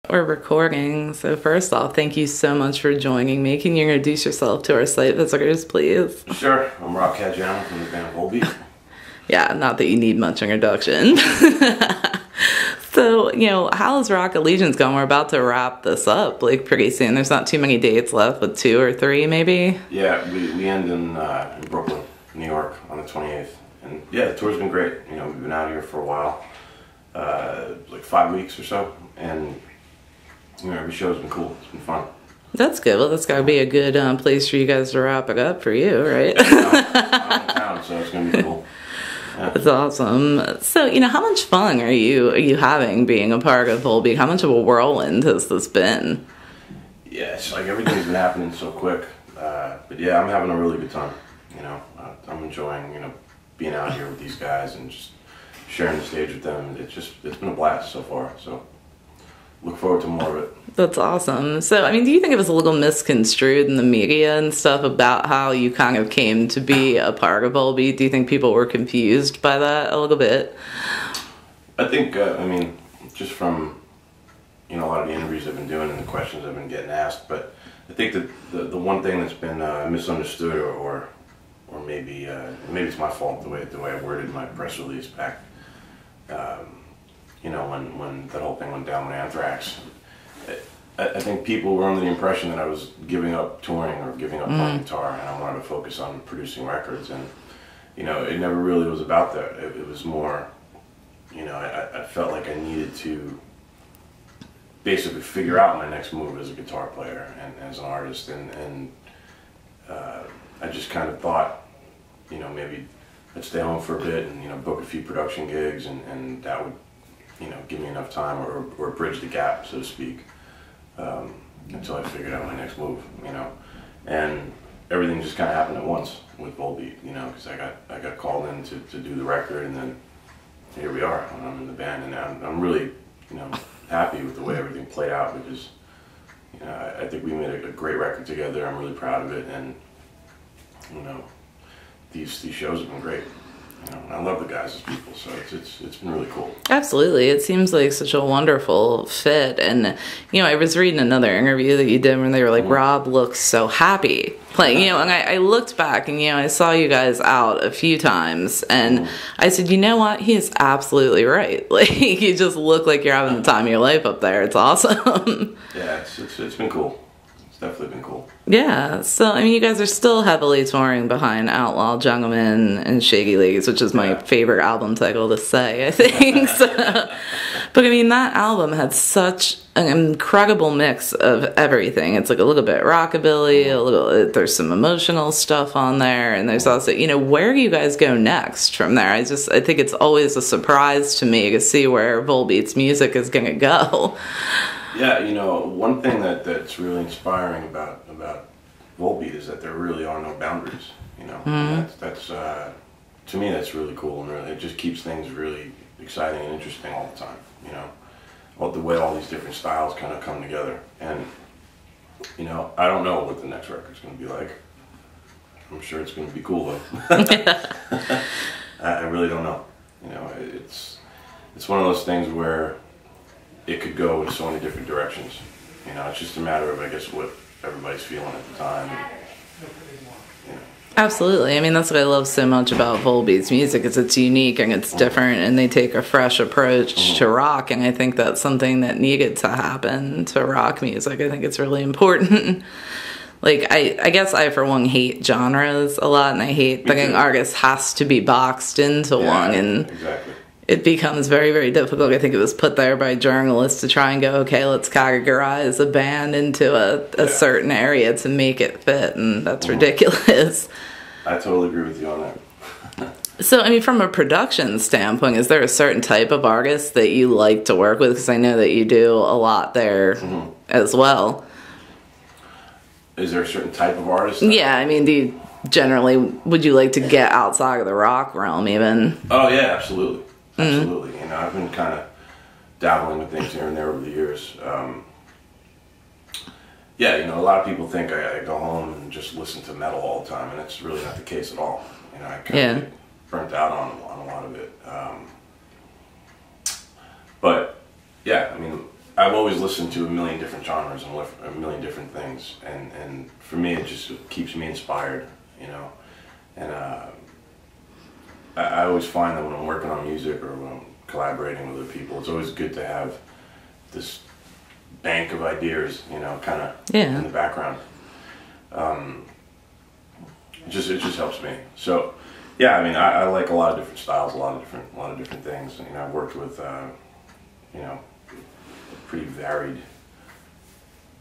we're recording. So first off, thank you so much for joining me. Can you introduce yourself to our site visitors, please? Sure. I'm Rob Caggiano from the band Volbeat. Yeah, not that you need much introduction. So, you know, how's Rock Allegiance going? We're about to wrap this up, like, pretty soon. There's not too many dates left, but 2 or 3, maybe? Yeah, we end in Brooklyn, New York on the 28th. And yeah, the tour's been great. You know, we've been out here for a while, like 5 weeks or so. And, you know, every show's been cool. It's been fun. That's good. Well, that's got to be a good place for you guys to wrap it up for you, right? Yeah, I'm in town, so it's going to be cool. Yeah. That's awesome. So, you know, how much fun are you having being a part of Volbeat? How much of a whirlwind has this been? Yeah, it's like everything's been happening so quick. But yeah, I'm having a really good time. You know, I'm enjoying, you know, being out here with these guys and just sharing the stage with them. It's been a blast so far. So look forward to more of it. That's awesome. So, I mean, do you think it was a little misconstrued in the media and stuff about how you kind of came to be a part of Volbeat? Do you think people were confused by that a little bit? I think, I mean, just from, you know, a lot of the interviews I've been doing and the questions I've been getting asked, but I think that the one thing that's been misunderstood or maybe it's my fault the way I worded my press release back, you know, when that whole thing went down with Anthrax. I think people were under the impression that I was giving up touring or giving up playing guitar, and I wanted to focus on producing records. And, you know, it never really was about that. It was more, you know, I felt like I needed to basically figure out my next move as a guitar player and as an artist. And I just kind of thought, you know, maybe I'd stay home for a bit and, you know, book a few production gigs, and that would, you know, give me enough time or bridge the gap, so to speak. Until I figured out my next move, you know, and everything just kind of happened at once with Volbeat, you know, because I got called in to do the record, and then here we are, and I'm in the band, and I'm really, you know, happy with the way everything played out, because, you know, I think we made a great record together. I'm really proud of it, and, you know, these shows have been great. You know, I love the guys as people, so it's been really cool. Absolutely. It seems like such a wonderful fit. And, you know, I was reading another interview that you did when they were like, Rob looks so happy playing, you know, and I looked back and, you know, I saw you guys out a few times, and I said, you know what, he is absolutely right. Like, you just look like you're having the time of your life up there. It's awesome. Yeah, it's been cool. Definitely been cool. Yeah, so I mean, you guys are still heavily touring behind Outlaw Gentlemen and Shaky Ladies, which is my favorite album title to say, I think. So, but I mean, that album had such an incredible mix of everything. It's like a little bit rockabilly, there's some emotional stuff on there, and there's also, you know, where do you guys go next from there? I think it's always a surprise to me to see where Volbeat's music is going to go. Yeah, you know, one thing that's really inspiring about Volbeat is that there really are no boundaries. You know, that's to me that's really cool, and really it just keeps things really exciting and interesting all the time. You know, the way all these different styles kind of come together, and you know, I don't know what the next record's going to be like. I'm sure it's going to be cool though. I really don't know. You know, it's one of those things where it could go in so many different directions. You know, it's just a matter of, I guess, what everybody's feeling at the time. And, you know. Absolutely. I mean, that's what I love so much about Volbeat's music, is it's unique and it's different, and they take a fresh approach to rock, and I think that's something that needed to happen to rock music. I think it's really important. Like, I guess I, for one, hate genres a lot, and I hate thinking artists has to be boxed into one, and exactly. It becomes very, very difficult. I think it was put there by journalists to try and go, okay, let's categorize a band into a certain area to make it fit, and that's ridiculous. I totally agree with you on that. So, I mean, from a production standpoint, is there a certain type of artist that you like to work with? Because I know that you do a lot there as well. Is there a certain type of artist? Yeah, I mean, would you like to get outside of the rock realm even? Oh, yeah, absolutely. Absolutely. You know, I've been kind of dabbling with things here and there over the years. Yeah, you know, a lot of people think I go home and just listen to metal all the time, and it's really not the case at all. You know, I kind of get burnt out on a lot of it. But yeah, I mean, I've always listened to a million different genres and a million different things, and for me it just keeps me inspired, you know. And I always find that when I'm working on music or when I'm collaborating with other people, it's always good to have this bank of ideas, you know, kind of in the background. It just helps me. So yeah, I mean, I like a lot of different styles, a lot of different things. You know, I've worked with you know, a pretty varied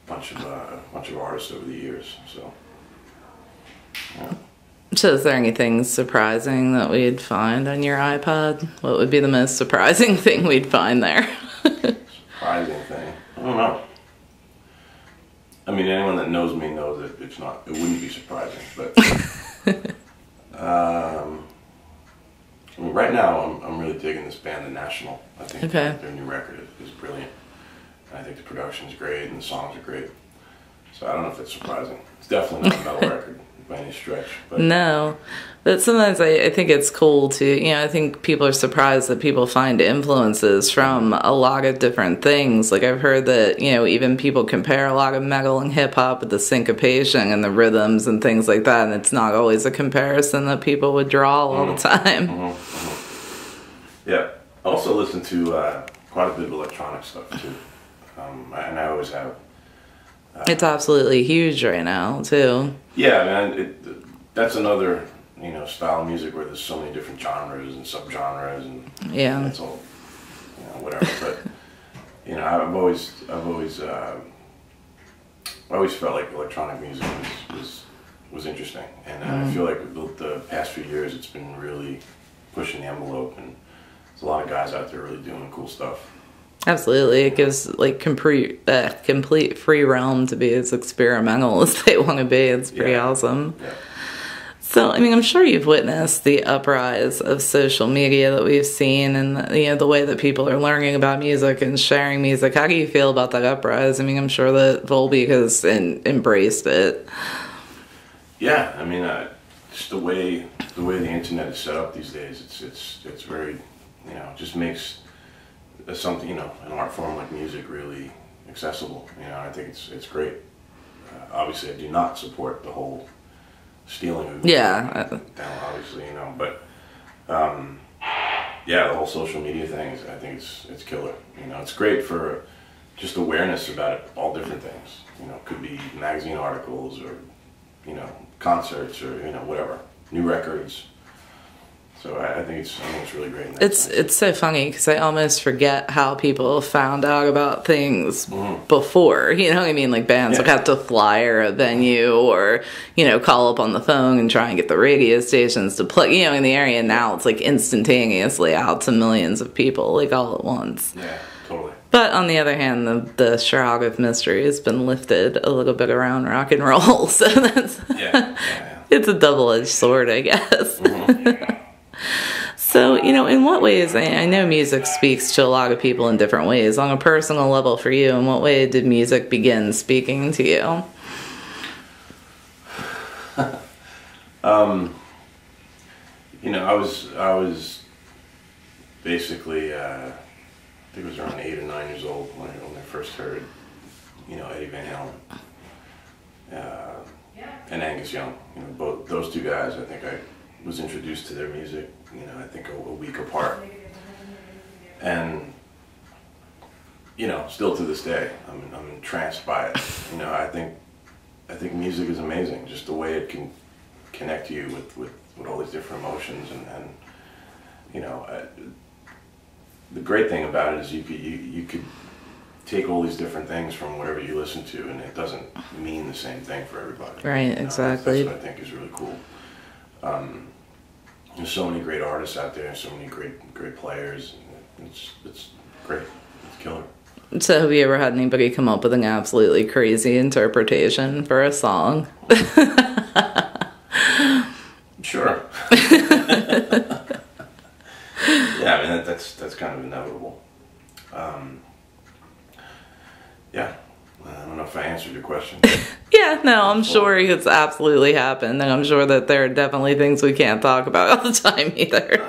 bunch of artists over the years. So yeah. So is there anything surprising that we'd find on your iPod? What would be the most surprising thing we'd find there? Surprising thing? I don't know. I mean, anyone that knows me knows that it wouldn't be surprising, but I mean, right now I'm really digging this band, The National. I think their new record is brilliant. I think the production's great and the songs are great. So I don't know if that's surprising. It's definitely not a metal record by any stretch. But. No, but sometimes I think it's cool to, you know, I think people are surprised that people find influences from a lot of different things. Like I've heard that, you know, even people compare a lot of metal and hip hop with the syncopation and the rhythms and things like that, and it's not always a comparison that people would draw all the time. Yeah, I also listen to quite a bit of electronic stuff too, and I always have. It's absolutely huge right now too. Yeah, man, that's another, you know, style of music where there's so many different genres and subgenres, and it's all, you know, whatever. But you know, I always felt like electronic music was interesting, and I feel like the past few years it's been really pushing the envelope, and there's a lot of guys out there really doing cool stuff. Absolutely, it gives like complete free realm to be as experimental as they want to be. It's pretty awesome. Yeah. So, I mean, I'm sure you've witnessed the uprise of social media that we've seen, and you know the way that people are learning about music and sharing music. How do you feel about that uprise? I mean, I'm sure that Volbeat has embraced it. Yeah, I mean, just the way the internet is set up these days, it's very, you know, just makes something, you know, an art form like music really accessible. You know, I think it's great. Obviously, I do not support the whole stealing of down, obviously, you know, but yeah, the whole social media thing I think it's killer. You know, it's great for just awareness about it, all different things. You know, it could be magazine articles or, you know, concerts or, you know, whatever, new records. So I think it's really great. It's so funny because I almost forget how people found out about things before. You know what I mean? Like bands would have to flyer a venue or, you know, call up on the phone and try and get the radio stations to play, you know, in the area. Now it's like instantaneously out to millions of people, like all at once. Yeah, totally. But on the other hand, the shroud of mystery has been lifted a little bit around rock and roll. So that's it's a double-edged sword, I guess. So, you know, in what ways, I know music speaks to a lot of people in different ways. On a personal level for you, in what way did music begin speaking to you? You know, I was basically, I think it was around 8 or 9 years old when I first heard, you know, Eddie Van Halen and Angus Young. You know, both those two guys, I think I was introduced to their music, you know, I think a week apart. And, you know, still to this day, I'm entranced by it. You know, I think music is amazing, just the way it can connect you with all these different emotions, and you know, the great thing about it is you could take all these different things from whatever you listen to, and it doesn't mean the same thing for everybody. Right, exactly. That's what I think is really cool. There's so many great artists out there, so many great players. It's great. It's killer. So have you ever had anybody come up with an absolutely crazy interpretation for a song? Sure. Yeah, I mean that's kind of inevitable. Yeah. I don't know if I answered your question. Yeah, no, I'm sure it's absolutely happened, and I'm sure that there are definitely things we can't talk about all the time either.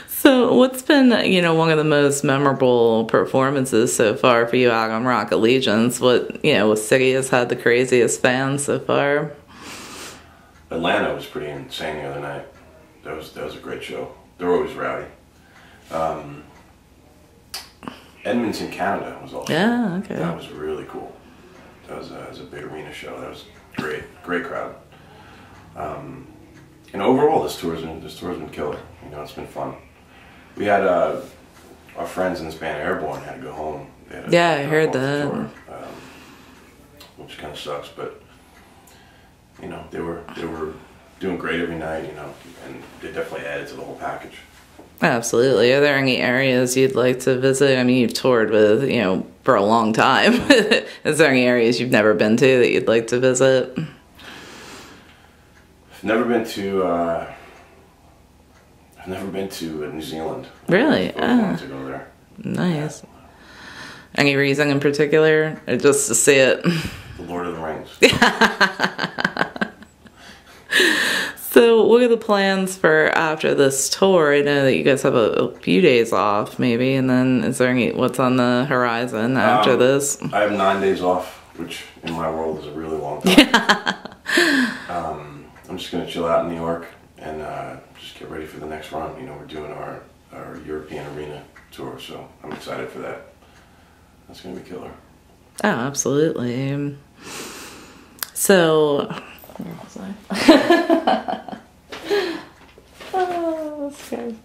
So what's been, one of the most memorable performances so far for you out on Rock Allegiance? What city has had the craziest fans so far? Atlanta was pretty insane the other night. That was a great show. They're always rowdy. Edmonton, Canada was also. Yeah, okay. That was really cool. That was a big arena show. That was great crowd. And overall, this tour's been killer. It's been fun. We had our friends in this band Airborne had to go home. Yeah, I heard that. Tour, which kind of sucks, but they were doing great every night. And they definitely added to the whole package. Absolutely. Are there any areas you'd like to visit? I mean, you've toured with, for a long time. Is there any areas you've never been to that you'd like to visit? I've never been to New Zealand. Really? I want to go there. Nice. Any reason in particular, or just to see it? The Lord of the Rings. So what are the plans for after this tour? I know that you guys have a few days off maybe, and then is there what's on the horizon after this? I have 9 days off, which in my world is a really long time. I'm just going to chill out in New York and just get ready for the next run. We're doing our European arena tour, so I'm excited for that. That's going to be killer. Oh, absolutely. So... Where was I? Oh, scared.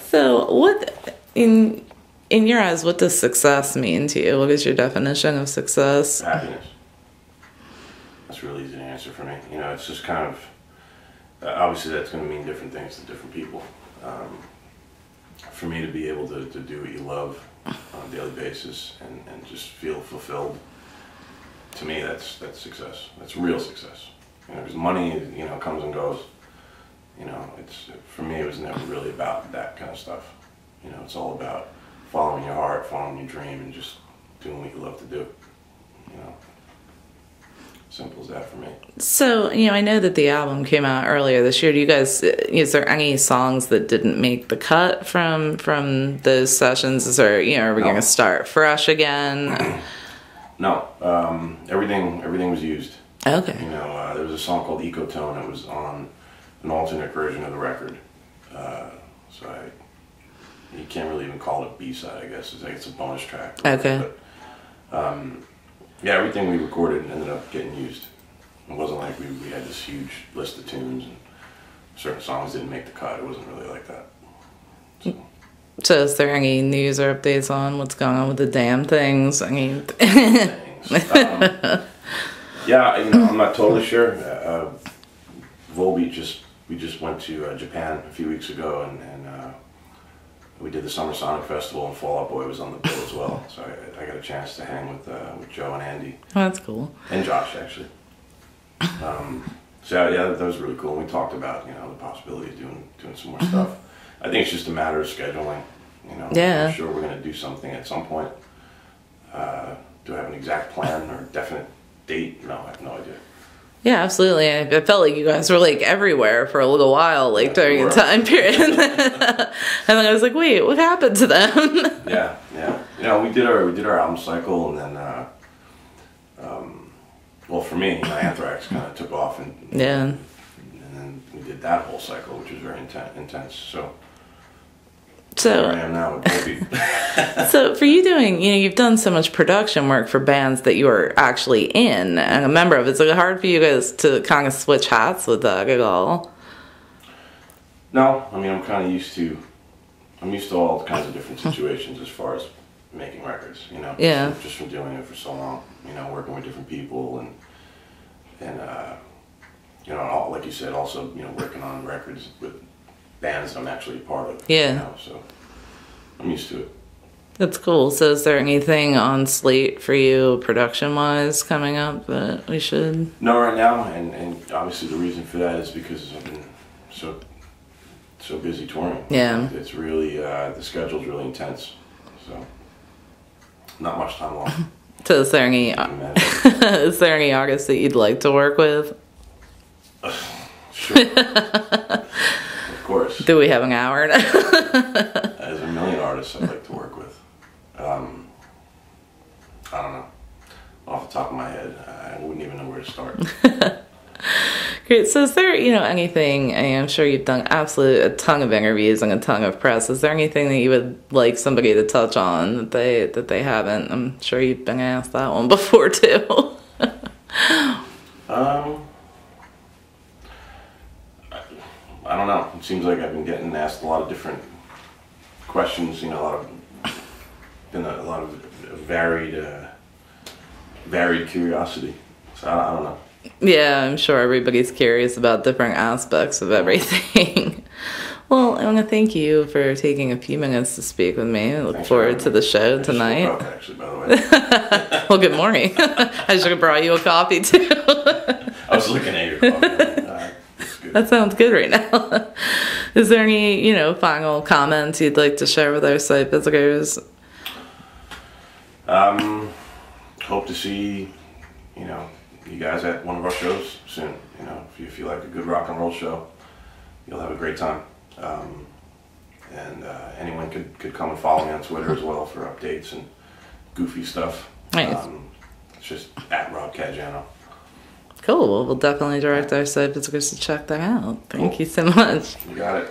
So, what in your eyes, what does success mean to you? What is your definition of success? Happiness. That's really easy to answer for me. It's just kind of obviously that's going to mean different things to different people. For me to be able to do what you love on a daily basis and just feel fulfilled. To me, that's success. That's real success. Because money, comes and goes. For me, it was never really about that kind of stuff. It's all about following your heart, following your dream, and just doing what you love to do. Simple as that for me. So, I know that the album came out earlier this year. Is there any songs that didn't make the cut from those sessions? Is there, are we going to start fresh again? No, everything was used. Okay. There was a song called Ecotone. It was on an alternate version of the record. You can't really even call it a B-side, I guess. It's a bonus track. Okay. But, yeah, everything we recorded ended up getting used. It wasn't like we had this huge list of tunes and certain songs didn't make the cut. It wasn't really like that. So is there any news or updates on what's going on with the damn things? I mean... Yeah, I'm not totally sure. Volbeat we just went to Japan a few weeks ago and we did the Summer Sonic Festival and Fall Out Boy was on the bill as well. So I got a chance to hang with Joe and Andy. Oh, that's cool. And Josh, actually. So yeah, that was really cool. We talked about, the possibility of doing some more stuff. I think it's just a matter of scheduling. Yeah. I'm sure we're going to do something at some point. Do I have an exact plan or definite date? No, I have no idea. Yeah, absolutely. I felt like you guys were everywhere for a little while, during a time period. And then I was like, wait, what happened to them? Yeah. We did our album cycle, and then well, for me, Anthrax kind of took off, and then we did that whole cycle, which was very intense. So here I am now with Volbeat. So for you doing, you've done so much production work for bands that you are actually in and a member of. It's hard for you guys to kind of switch hats with that at all. No, I'm kind of used to all kinds of different situations as far as making records. Yeah. Just from doing it for so long. Working with different people and like you said, also working on records with bands that I'm actually a part of. Yeah. So I'm used to it. That's cool. So is there anything on slate for you production-wise coming up that we should? No, right now, and obviously the reason for that is because I've been so busy touring. Yeah. It's really, the schedule's really intense, so not much time left. So is there any artists that you'd like to work with? Sure. Of course. books. Do we have an hour? There's a million artists I'd like to work with. I don't know. Off the top of my head, I wouldn't even know where to start. Great. So is there, anything, and I'm sure you've done a ton of interviews and a ton of press. Is there anything that you would like somebody to touch on that they haven't? I'm sure you've been asked that one before too. I don't know. It seems like I've been getting asked a lot of different questions. A lot of varied curiosity. So I don't know. Yeah, I'm sure everybody's curious about different aspects of everything. Well, I want to thank you for taking a few minutes to speak with me. I look forward to the show tonight. I just woke up, actually, by the way. Well, good morning. I should have brought you a coffee too. I was looking at your coffee. That sounds good right now. Is there any, final comments you'd like to share with our site visitors? Hope to see, you guys at one of our shows soon. If you feel like a good rock and roll show, you'll have a great time. And anyone could come and follow me on Twitter as well for updates and goofy stuff. Nice. It's just at Rob Caggiano. Cool. Well, we'll definitely direct our site visitors to check that out. Thank you so much. You got it.